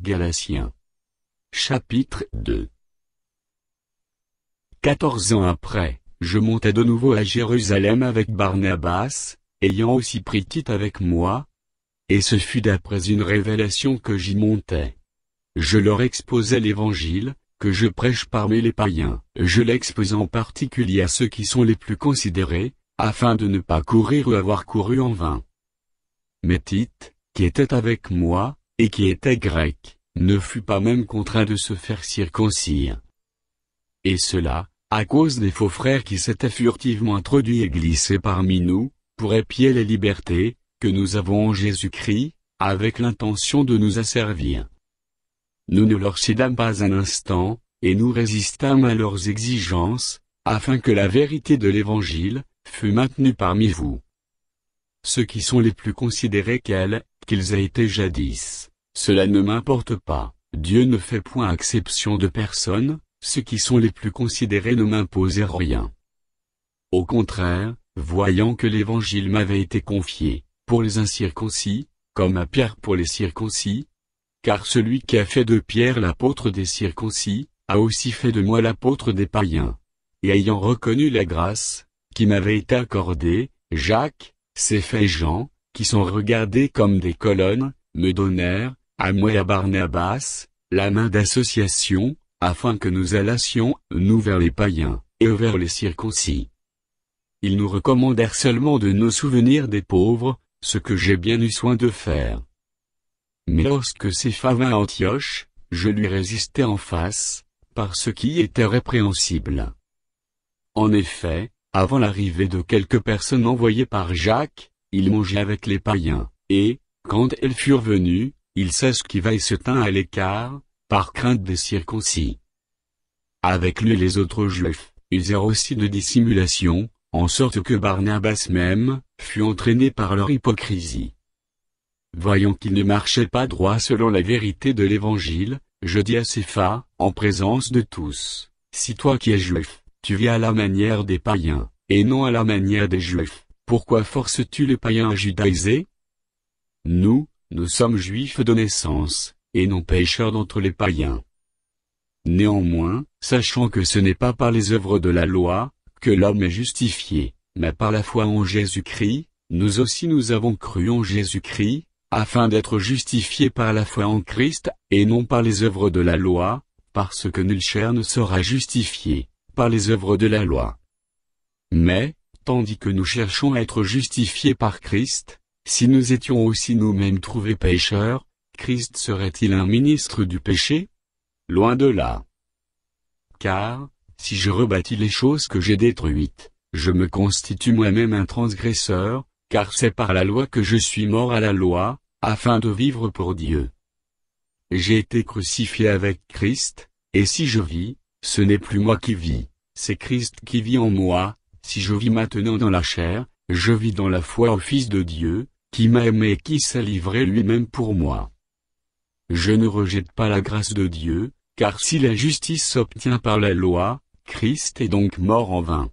Galatiens. Chapitre 2. 14 ans après, je montai de nouveau à Jérusalem avec Barnabas, ayant aussi pris Tite avec moi, et ce fut d'après une révélation que j'y montai. Je leur exposai l'évangile, que je prêche parmi les païens. Je l'expose en particulier à ceux qui sont les plus considérés, afin de ne pas courir ou avoir couru en vain. Mais Tite, qui était avec moi, et qui était grec, ne fut pas même contraint de se faire circoncire. Et cela, à cause des faux frères qui s'étaient furtivement introduits et glissés parmi nous, pour épier les libertés, que nous avons en Jésus-Christ, avec l'intention de nous asservir. Nous ne leur cédâmes pas un instant, et nous résistâmes à leurs exigences, afin que la vérité de l'Évangile fût maintenue parmi vous. Ceux qui sont les plus considérés qu'ils aient été jadis, cela ne m'importe pas, Dieu ne fait point exception de personne, ceux qui sont les plus considérés ne m'imposèrent rien. Au contraire, voyant que l'Évangile m'avait été confié, pour les incirconcis, comme à Pierre pour les circoncis, car celui qui a fait de Pierre l'apôtre des circoncis, a aussi fait de moi l'apôtre des païens. Et ayant reconnu la grâce, qui m'avait été accordée, Jacques, Céph et Jean, qui sont regardés comme des colonnes, me donnèrent, à moi et à Barnabas, la main d'association, afin que nous allassions, nous vers les païens, et eux vers les circoncis. Ils nous recommandèrent seulement de nous souvenir des pauvres, ce que j'ai bien eu soin de faire. Mais lorsque Céph vint à Antioche, je lui résistai en face, par ce qui était répréhensible. En effet, avant l'arrivée de quelques personnes envoyées par Jacques, il mangeait avec les païens, et, quand elles furent venues, il s'esquiva et se tint à l'écart, par crainte des circoncis. Avec lui les autres Juifs usèrent aussi de dissimulation, en sorte que Barnabas même fut entraîné par leur hypocrisie. Voyant qu'il ne marchait pas droit selon la vérité de l'Évangile, je dis à Cépha, en présence de tous, si toi qui es juif, tu vis à la manière des païens, et non à la manière des juifs, pourquoi forces-tu les païens à judaïser? Nous sommes juifs de naissance, et non pécheurs d'entre les païens. Néanmoins, sachant que ce n'est pas par les œuvres de la loi, que l'homme est justifié, mais par la foi en Jésus-Christ, nous aussi nous avons cru en Jésus-Christ, afin d'être justifiés par la foi en Christ, et non par les œuvres de la loi, parce que nul chair ne sera justifié par les œuvres de la loi. Mais, tandis que nous cherchons à être justifiés par Christ, si nous étions aussi nous-mêmes trouvés pécheurs, Christ serait-il un ministre du péché? Loin de là. Car, si je rebâtis les choses que j'ai détruites, je me constitue moi-même un transgresseur, car c'est par la loi que je suis mort à la loi, afin de vivre pour Dieu. J'ai été crucifié avec Christ, et si je vis, ce n'est plus moi qui vis, c'est Christ qui vit en moi. Si je vis maintenant dans la chair, je vis dans la foi au Fils de Dieu, qui m'a aimé et qui s'est livré lui-même pour moi. Je ne rejette pas la grâce de Dieu, car si la justice s'obtient par la loi, Christ est donc mort en vain.